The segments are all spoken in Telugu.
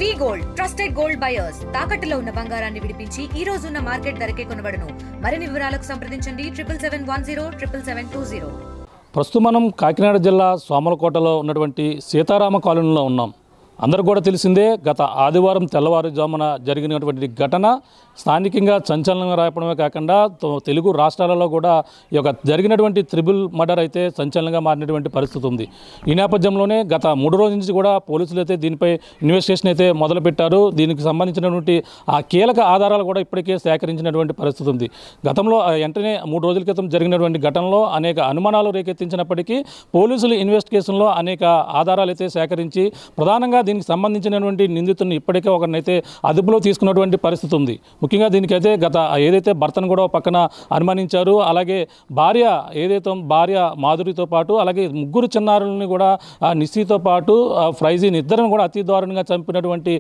వి గోల్డ్ ట్రస్టెడ్ గోల్డ్ బయర్స్ తాకట్టులో ఉన్న బంగారాన్ని విడిపించి ఈ రోజు ఉన్న మార్కెట్ ధరకే కొనబడును. మరిన్ని వివరాలకు సంప్రదించండి 77107720. ప్రస్తుతం మనం కాకినాడ జిల్లా సోమలకోటలో ఉన్నటువంటి సీతారామ కాలనీలో ఉన్నాం. అందరూ కూడా తెలిసిందే, గత ఆదివారం తెల్లవారుజామున జరిగినటువంటి ఘటన స్థానికంగా సంచలనంగా రాయడమే కాకుండా తెలుగు రాష్ట్రాలలో కూడా ఈ యొక్క జరిగినటువంటి త్రిబుల్ మర్డర్ అయితే సంచలనంగా మారినటువంటి పరిస్థితి ఉంది. ఈ నేపథ్యంలోనే గత 3 రోజుల నుంచి కూడా పోలీసులు అయితే దీనిపై ఇన్వెస్టిగేషన్ అయితే మొదలుపెట్టారు. దీనికి సంబంధించినటువంటి ఆ కీలక ఆధారాలు కూడా ఇప్పటికే సేకరించినటువంటి పరిస్థితి ఉంది. గతంలో వెంటనే 3 రోజుల క్రితం జరిగినటువంటి ఘటనలో అనేక అనుమానాలు రేకెత్తించినప్పటికీ పోలీసులు ఇన్వెస్టిగేషన్లో అనేక ఆధారాలు అయితే సేకరించి ప్రధానంగా దీనికి సంబంధించినటువంటి నిందితుడిని ఇప్పటికే ఒకరినైతే అదుపులో తీసుకున్నటువంటి పరిస్థితి ఉంది. ముఖ్యంగా దీనికైతే ఏదైతే భర్తను కూడా పక్కన అనుమానించారు, అలాగే భార్య మాధురితో పాటు అలాగే 3 చిన్నారులని కూడా నిస్సీతో పాటు ఫ్రైజీని ఇద్దరిని కూడా అతి దారుణంగా చంపినటువంటి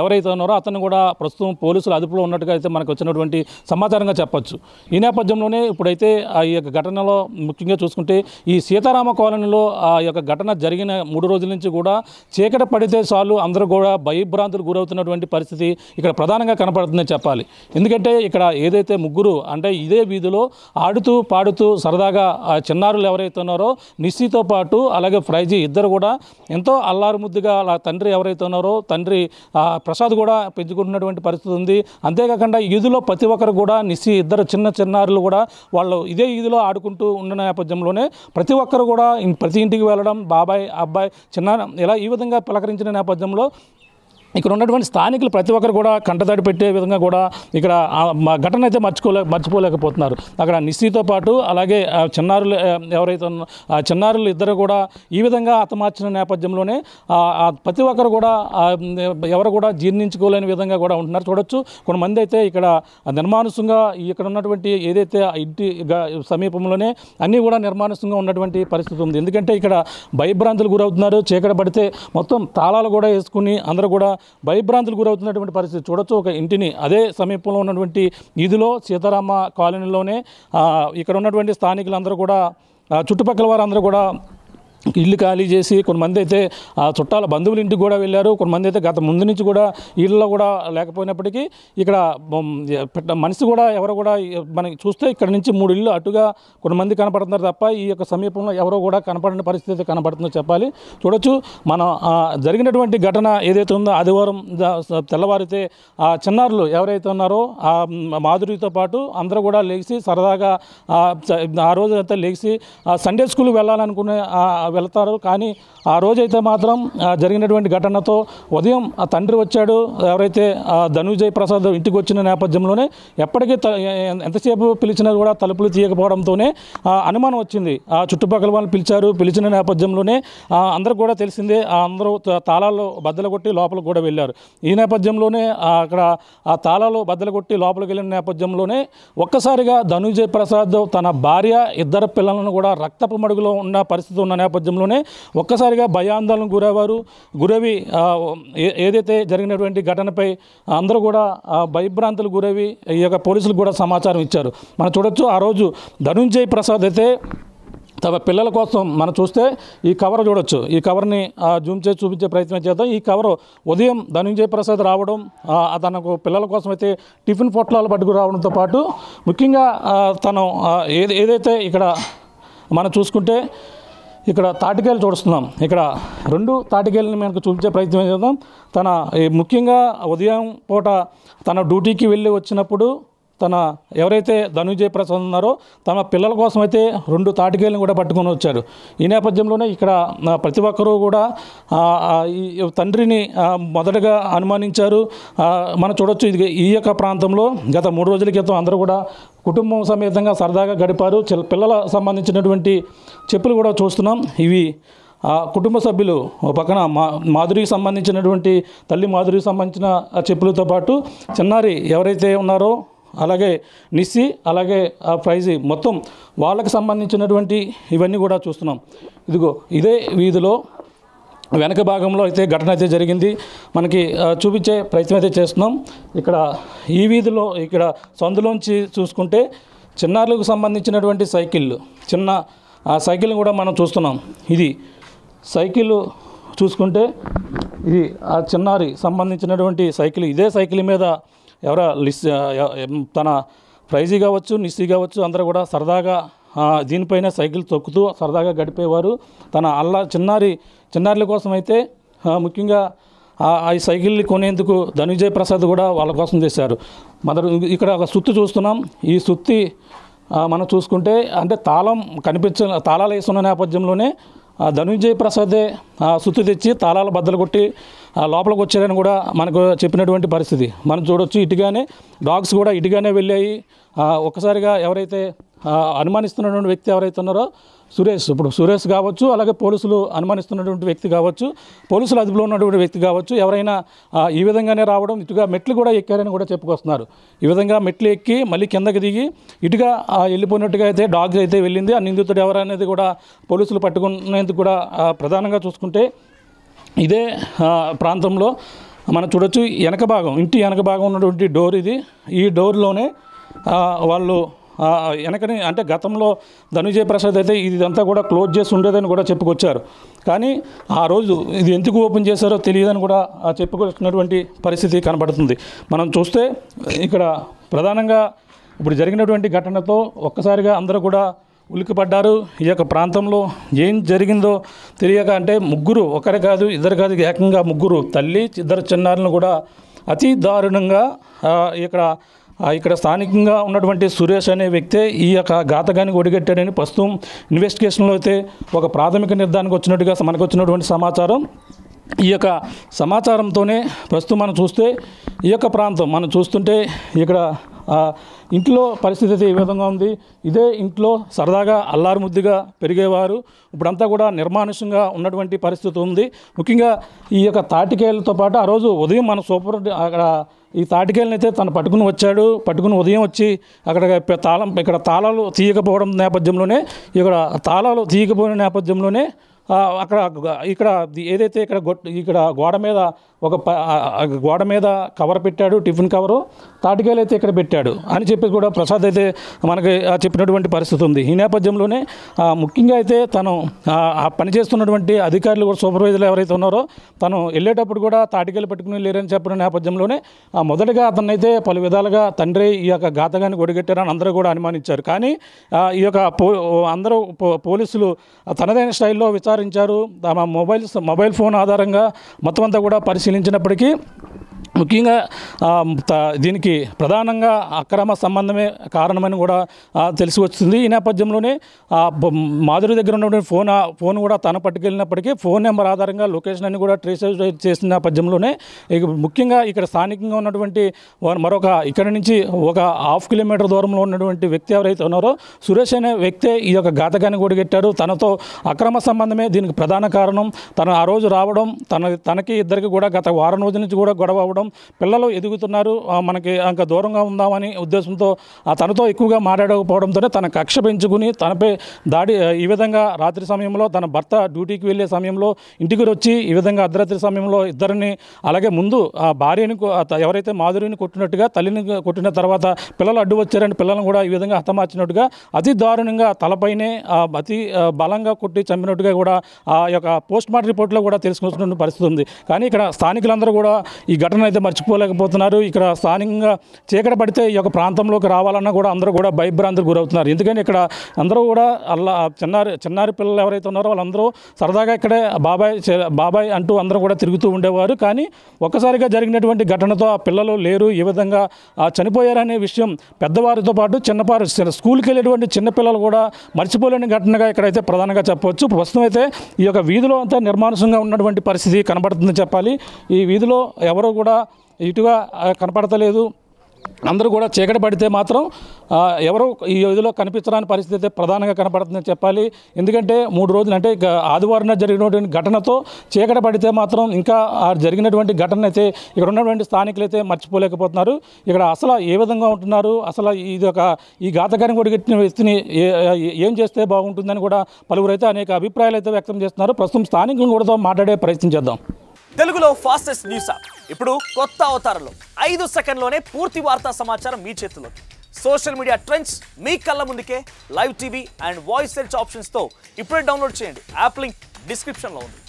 ఎవరైతే ఉన్నారో అతను కూడా ప్రస్తుతం పోలీసులు అదుపులో ఉన్నట్టుగా అయితే మనకు వచ్చినటువంటి సమాచారంగా చెప్పొచ్చు. ఈ నేపథ్యంలోనే ఇప్పుడైతే ఈ యొక్క ఘటనలో ముఖ్యంగా చూసుకుంటే ఈ సీతారామ కాలనీలో ఆ యొక్క ఘటన జరిగిన 3 రోజుల నుంచి కూడా చీకటి పడితే చాలు అందరూ కూడా భయభ్రాంతులు గురవుతున్నటువంటి పరిస్థితి ఇక్కడ ప్రధానంగా కనపడుతుందని చెప్పాలి. ఎందుకంటే ఇక్కడ ఏదైతే 3 అంటే ఇదే వీధిలో ఆడుతూ పాడుతూ సరదాగా చిన్నారులు ఎవరైతే ఉన్నారో నిస్సీతో పాటు అలాగే ఫ్రైజీ ఇద్దరు కూడా ఎంతో అల్లారు ముద్దుగా తండ్రి ఎవరైతే ఉన్నారో తండ్రి ప్రసాద్ కూడా పెంచుకుంటున్నటువంటి పరిస్థితి ఉంది. అంతేకాకుండా ఈదులో ప్రతి ఒక్కరు కూడా నిస్సీ ఇద్దరు చిన్నారులు కూడా వాళ్ళు ఇదే ఈదులో ఆడుకుంటూ ఉన్న నేపథ్యంలోనే ప్రతి ఒక్కరు కూడా ప్రతి ఇంటికి వెళ్ళడం, బాబాయ్ అబ్బాయి చిన్న ఇలా ఈ విధంగా పలకరించిన నేపథ్యంలో ఇక్కడ ఉన్నటువంటి స్థానికులు ప్రతి ఒక్కరు కూడా కంటతడి పెట్టే విధంగా కూడా ఇక్కడ ఘటన అయితే మర్చిపోలేకపోతున్నారు. అక్కడ నిస్సీతో పాటు అలాగే చిన్నారులు ఎవరైతే చిన్నారులు ఇద్దరు కూడా ఈ విధంగా హతమార్చిన నేపథ్యంలోనే ప్రతి ఒక్కరు కూడా ఎవరు కూడా జీర్ణించుకోలేని విధంగా కూడా ఉంటున్నారు. చూడొచ్చు కొంతమంది అయితే ఇక్కడ నిర్మానుష్యంగా ఇక్కడ ఉన్నటువంటి ఏదైతే ఇంటి సమీపంలోనే అన్నీ కూడా నిర్మానుష్యంగా ఉన్నటువంటి పరిస్థితి ఉంది. ఎందుకంటే ఇక్కడ భయభ్రాంతులు గురవుతున్నారు. చీకటి పడితే మొత్తం తాళాలు కూడా వేసుకుని అందరూ కూడా భయభ్రాంతులు గురవుతున్నటువంటి పరిస్థితి చూడొచ్చు. ఒక ఇంటిని అదే సమీపంలో ఉన్నటువంటి ఈదులో సీతారామ కాలనీలోనే ఇక్కడ ఉన్నటువంటి స్థానికులందరూ కూడా చుట్టుపక్కల వారందరూ కూడా ఇల్లు ఖాళీ చేసి కొంతమంది అయితే చుట్టాల బంధువుల ఇంటికి కూడా వెళ్ళారు. కొంతమంది అయితే గత ముందు నుంచి కూడా ఇళ్ళలో కూడా లేకపోయినప్పటికీ ఇక్కడ మనిషి కూడా ఎవరు కూడా మనకి చూస్తే ఇక్కడ నుంచి 3 ఇళ్ళు అటుగా కొంతమంది కనపడుతున్నారు తప్ప ఈ యొక్క సమీపంలో ఎవరో కూడా కనపడని పరిస్థితి కనపడుతుందో చెప్పాలి. చూడొచ్చు మనం జరిగినటువంటి ఘటన ఏదైతే ఉందో ఆదివారం తెల్లవారితే చిన్నారులు ఎవరైతే ఉన్నారో ఆ మాధురితో పాటు అందరూ కూడా లేచి సరదాగా ఆ రోజు అయితే లేచి సండే స్కూల్కి వెళ్ళాలనుకునే వెళ్తారు. కానీ ఆ రోజైతే మాత్రం జరిగినటువంటి ఘటనతో ఉదయం ఆ తండ్రి వచ్చాడు, ఎవరైతే ధనుంజయ్ ప్రసాద్ ఇంటికి వచ్చిన నేపథ్యంలోనే ఎప్పటికీ ఎంతసేపు పిలిచినా కూడా తలుపులు తీయకపోవడంతోనే అనుమానం వచ్చింది. ఆ చుట్టుపక్కల వాళ్ళు పిలిచిన నేపథ్యంలోనే అందరూ కూడా తెలిసిందే, అందరూ తాళాలు బద్దలు కొట్టి లోపలికి కూడా వెళ్ళారు. ఈ నేపథ్యంలోనే అక్కడ ఆ తాళాలు బద్దలు కొట్టి లోపలికి వెళ్ళిన నేపథ్యంలోనే ఒక్కసారిగా ధనుంజయ్ ప్రసాద్ తన భార్య 2 పిల్లలను కూడా రక్తపు మడుగులో ఉన్న పరిస్థితి ఉన్న నేపథ్యంలోనే ఒక్కసారిగా భయాందోళనకు గురవి ఏదైతే జరిగినటువంటి ఘటనపై అందరూ కూడా భయభ్రాంతులు గురవి ఈ యొక్క పోలీసులకు కూడా సమాచారం ఇచ్చారు. మనం చూడొచ్చు ఆ రోజు ధనుంజయ్ ప్రసాద్ అయితే తమ పిల్లల కోసం మనం చూస్తే ఈ కవర్ చూడొచ్చు. ఈ కవర్ని జూమ్ చేసి చూపించే ప్రయత్నం చేద్దాం. ఈ కవర్ ఉదయం ధనుంజయ్ ప్రసాద్ రావడం, తనకు పిల్లల కోసం అయితే టిఫిన్ పొట్లాలు పట్టుకు రావడంతో పాటు ముఖ్యంగా తను ఏదైతే ఇక్కడ మనం చూసుకుంటే ఇక్కడ తాటికాయలు చూస్తున్నాం. ఇక్కడ 2 తాటికాయలని మనకు చూపించే ప్రయత్నం చేద్దాం. తన ముఖ్యంగా ఉదయం పూట తన డ్యూటీకి వెళ్ళి వచ్చినప్పుడు ఎవరైతే ధనుంజయ్ ప్రసాద్ ఉన్నారో తమ పిల్లల కోసం అయితే 2 తాటికాయలను కూడా పట్టుకొని వచ్చాడు. ఈ నేపథ్యంలోనే ఇక్కడ ప్రతి ఒక్కరూ కూడా ఈ తండ్రిని మొదటగా అనుమానించారు. మనం చూడొచ్చు ఈ యొక్క ప్రాంతంలో గత 3 రోజుల క్రితం అందరూ కూడా కుటుంబం సమేతంగా సరదాగా గడిపారు. పిల్లల సంబంధించినటువంటి చెప్పులు కూడా చూస్తున్నాం. ఇవి కుటుంబ సభ్యులు పక్కన మాధురికి సంబంధించినటువంటి తల్లి మాధురికి సంబంధించిన చెప్పులతో పాటు చిన్నారి ఎవరైతే ఉన్నారో అలాగే నిస్సీ అలాగే ఫ్రైజీ మొత్తం వాళ్ళకి సంబంధించినటువంటి ఇవన్నీ కూడా చూస్తున్నాం. ఇదిగో ఇదే వీధిలో వెనక భాగంలో అయితే ఘటన అయితే జరిగింది. మనకి చూపించే ప్రయత్నం అయితే చేస్తున్నాం. ఇక్కడ ఈ వీధిలో ఇక్కడ సందులోంచి చూసుకుంటే చిన్నారులకు సంబంధించినటువంటి సైకిళ్ళు చిన్న సైకిల్ని కూడా మనం చూస్తున్నాం. ఇది సైకిల్ చూసుకుంటే ఇది ఆ చిన్నారి సంబంధించినటువంటి సైకిల్. ఇదే సైకిల్ మీద తన ప్రైజీ కావచ్చు, నిస్సీ కావచ్చు, అందరూ కూడా సరదాగా దీనిపైన సైకిల్ తొక్కుతూ సరదాగా గడిపేవారు. తన చిన్నారుల కోసం అయితే ముఖ్యంగా ఈ సైకిల్ని కొనేందుకు ధనుంజయ ప్రసాద్ కూడా వాళ్ళ కోసం చేశారు. ఇక్కడ ఒక సుత్తి చూస్తున్నాం. ఈ సుత్తి మనం చూసుకుంటే అంటే తాళాలు వేస్తున్న నేపథ్యంలోనే ధనుంజయ ప్రసాదే సుత్తి తెచ్చి తాళాలు బద్దలు కొట్టి లోపలికి వచ్చారని కూడా మనకు చెప్పినటువంటి పరిస్థితి మనం చూడొచ్చు. ఇటుగానే డాగ్స్ కూడా ఇటుగానే వెళ్ళాయి. ఒక్కసారిగా ఎవరైతే అనుమానిస్తున్నటువంటి వ్యక్తి ఎవరైతే ఉన్నారో సురేష్ కావచ్చు, అలాగే పోలీసులు అనుమానిస్తున్నటువంటి వ్యక్తి కావచ్చు, పోలీసులు అదుపులో ఉన్నటువంటి వ్యక్తి కావచ్చు, ఎవరైనా ఈ విధంగానే రావడం, ఇటుగా మెట్లు కూడా ఎక్కారని కూడా చెప్పుకొస్తున్నారు. ఈ విధంగా మెట్లు ఎక్కి మళ్ళీ కిందకి దిగి ఇటుగా వెళ్ళిపోయినట్టుగా అయితే డాగ్స్ అయితే వెళ్ళింది. ఆ నిందితుడు ఎవరనేది కూడా పోలీసులు పట్టుకునేందుకు కూడా ప్రధానంగా చూసుకుంటే ఇదే ప్రాంతంలో మనం చూడొచ్చు. ఇంటి వెనక భాగం ఉన్నటువంటి డోర్ ఇది. ఈ డోర్లోనే వాళ్ళు వెనకని అంటే గతంలో ధనుంజయ ప్రసాద్ అయితే ఇదంతా కూడా క్లోజ్ చేసి ఉండేదని కూడా చెప్పుకొచ్చారు. కానీ ఆ రోజు ఇది ఎందుకు ఓపెన్ చేశారో తెలియదని కూడా చెప్పుకొచ్చినటువంటి పరిస్థితి కనబడుతుంది. మనం చూస్తే ఇక్కడ ప్రధానంగా ఇప్పుడు జరిగినటువంటి ఘటనతో ఒక్కసారిగా అందరూ కూడా ఉలిక్కిపడ్డారు. ఈ యొక్క ప్రాంతంలో ఏం జరిగిందో తెలియక అంటే ఒకరు కాదు, ఇద్దరు కాదు, ఏకంగా ముగ్గురు తల్లి, ఇద్దరు చిన్నారులను కూడా అతి దారుణంగా ఇక్కడ స్థానికంగా ఉన్నటువంటి సురేష్ అనే వ్యక్తే ఈ యొక్క ఘాతకాన్ని ఒడిగట్టాడని ప్రస్తుతం ఇన్వెస్టిగేషన్లో అయితే ఒక ప్రాథమిక నిర్ధారణకు వచ్చినట్టుగా మనకు వచ్చినటువంటి సమాచారం. ఈ యొక్క సమాచారంతోనే ప్రస్తుతం మనం చూస్తే ఈ యొక్క ప్రాంతం మనం చూస్తుంటే ఇక్కడ ఇంట్లో పరిస్థితి అయితే ఈ విధంగా ఉంది. ఇదే ఇంట్లో సరదాగా అల్లారు ముద్దుగా పెరిగేవారు. ఇప్పుడంతా కూడా నిర్మానుష్యంగా ఉన్నటువంటి పరిస్థితి ఉంది. ముఖ్యంగా ఈ యొక్క తాటికాయలతో పాటు ఆ రోజు ఉదయం మన అక్కడ ఈ తాటికాయలను అయితే తను పట్టుకుని ఉదయం వచ్చి ఇక్కడ తాళాలు తీయకపోవడం నేపథ్యంలోనే తాళాలు తీయకపోయిన నేపథ్యంలోనే ఇక్కడ ఏదైతే ఇక్కడ గోడ మీద కవర్ పెట్టాడు, టిఫిన్ కవరు, తాటికాయలు అయితే ఇక్కడ పెట్టాడు అని చెప్పి కూడా ప్రసాద్ అయితే మనకి చెప్పినటువంటి పరిస్థితి ఉంది. ఈ నేపథ్యంలోనే ముఖ్యంగా అయితే తను పనిచేస్తున్నటువంటి అధికారులు కూడా సూపర్వైజర్లు ఎవరైతే ఉన్నారో తను వెళ్ళేటప్పుడు కూడా తాటికాయలు పట్టుకుని లేరని చెప్పిన నేపథ్యంలోనే మొదటగా అతన్నైతే పలు విధాలుగా తండ్రి ఈ యొక్క ఘాతకాన్ని ఒడిగట్టారని అందరూ కూడా అనుమానించారు. కానీ ఈ యొక్క అందరూ పోలీసులు తనదైన స్టైల్లో విచారించారు. తమ మొబైల్ ఫోన్ ఆధారంగా మొత్తం అంతా కూడా పరిశీలించినప్పటికీ ముఖ్యంగా దీనికి ప్రధానంగా అక్రమ సంబంధమే కారణమని కూడా తెలిసి వచ్చింది. ఈ నేపథ్యంలోనే మాధురి దగ్గర ఉన్నటువంటి ఫోన్ కూడా తన పట్టుకెళ్ళినప్పటికీ ఫోన్ నెంబర్ ఆధారంగా లొకేషన్ అని కూడా ట్రేస్ చేసిన నేపథ్యంలోనే ముఖ్యంగా ఇక్కడ స్థానికంగా ఉన్నటువంటి ఇక్కడ నుంచి ఒక 1/2 కిలోమీటర్ దూరంలో ఉన్నటువంటి వ్యక్తి ఎవరైతే ఉన్నారో సురేష్ అనే వ్యక్తే ఈ యొక్క ఘాతకాన్ని ఒడిగట్టారు. తనతో అక్రమ సంబంధమే దీనికి ప్రధాన కారణం. తను ఆ రోజు రావడం, తనకి ఇద్దరికి కూడా గత వారం రోజుల నుంచి కూడా గొడవ అవ్వడం, పిల్లలు ఎదుగుతున్నారు, మనకి ఇంకా దూరంగా ఉందామని ఉద్దేశంతో తనతో ఎక్కువగా మాట్లాడకపోవడంతోనే తన కక్ష పెంచుకుని తనపై దాడి ఈ విధంగా రాత్రి సమయంలో తన భర్త డ్యూటీకి వెళ్ళే సమయంలో ఇంటికి వచ్చి ఈ విధంగా అర్ధరాత్రి సమయంలో ఇద్దరిని అలాగే ముందు ఆ భార్యని ఎవరైతే మాధురిని కొట్టినట్టుగా తల్లిని కొట్టిన తర్వాత పిల్లలు అడ్డు వచ్చారని పిల్లలను కూడా ఈ విధంగా హతమార్చినట్టుగా అతి దారుణంగా తలపైనే అతి బలంగా కొట్టి చంపినట్టుగా కూడా ఆ యొక్క పోస్ట్ మార్టం రిపోర్ట్లో కూడా తెలుసుకున్న పరిస్థితి ఉంది. కానీ ఇక్కడ స్థానికులందరూ కూడా ఈ ఘటన అయితే మర్చిపోలేకపోతున్నారు. ఇక్కడ స్థానికంగా చీకటి పడితే ఈ యొక్క ప్రాంతంలోకి రావాలన్నా కూడా అందరూ కూడా భయభ్రాంతులకు గురవుతున్నారు. ఎందుకంటే ఇక్కడ అందరూ కూడా చిన్నారి పిల్లలు ఎవరైతే ఉన్నారో వాళ్ళందరూ సరదాగా ఇక్కడే బాబాయ్ అంటూ అందరూ కూడా తిరుగుతూ ఉండేవారు. కానీ ఒక్కసారిగా జరిగినటువంటి ఘటనతో ఆ పిల్లలు లేరు, ఈ విధంగా చనిపోయారనే విషయం పెద్దవారితో పాటు స్కూల్కి వెళ్ళేటువంటి చిన్నపిల్లలు కూడా మర్చిపోలేని ఘటనగా ఇక్కడైతే ప్రధానంగా చెప్పవచ్చు. ప్రస్తుతం అయితే ఈ యొక్క వీధిలో అంతా నిర్మానుషంగా ఉన్నటువంటి పరిస్థితి కనబడుతుందని చెప్పాలి. ఈ వీధిలో ఎవరు కూడా ఇటుగా కనపడతలేదు. అందరూ కూడా చీకటి పడితే మాత్రం ఎవరు ఈ వీధిలో కనిపించడానికి పరిస్థితి ప్రధానంగా కనపడుతుందని చెప్పాలి. ఎందుకంటే 3 రోజులు అంటే ఆదివారం జరిగినటువంటి ఘటనతో చీకటి పడితే మాత్రం ఇంకా జరిగినటువంటి ఘటన అయితే ఇక్కడ ఉన్నటువంటి స్థానికులు అయితే మర్చిపోలేకపోతున్నారు. ఇక్కడ అసలు ఏ విధంగా ఉంటున్నారు, అసలు ఈ ఘాతకాన్ని ఒడిగట్టిన వ్యక్తిని ఏం చేస్తే బాగుంటుందని కూడా పలువురు అయితే అనేక అభిప్రాయాలు అయితే వ్యక్తం చేస్తున్నారు. ప్రస్తుతం స్థానికులను కూడా మాట్లాడే ప్రయత్నం చేద్దాం. తెలుగులో ఫాస్టెస్ట్ న్యూస్ యాప్ ఇప్పుడు కొత్త అవతారంలో 5 సెకండ్లోనే పూర్తి వార్తా సమాచారం మీ చేతుల్లో. సోషల్ మీడియా ట్రెండ్స్ మీ కళ్ళ ముందుకే live TV and voice search ఆప్షన్స్తో ఇప్పుడే డౌన్లోడ్ చేయండి. యాప్ లింక్ డిస్క్రిప్షన్లో ఉంది.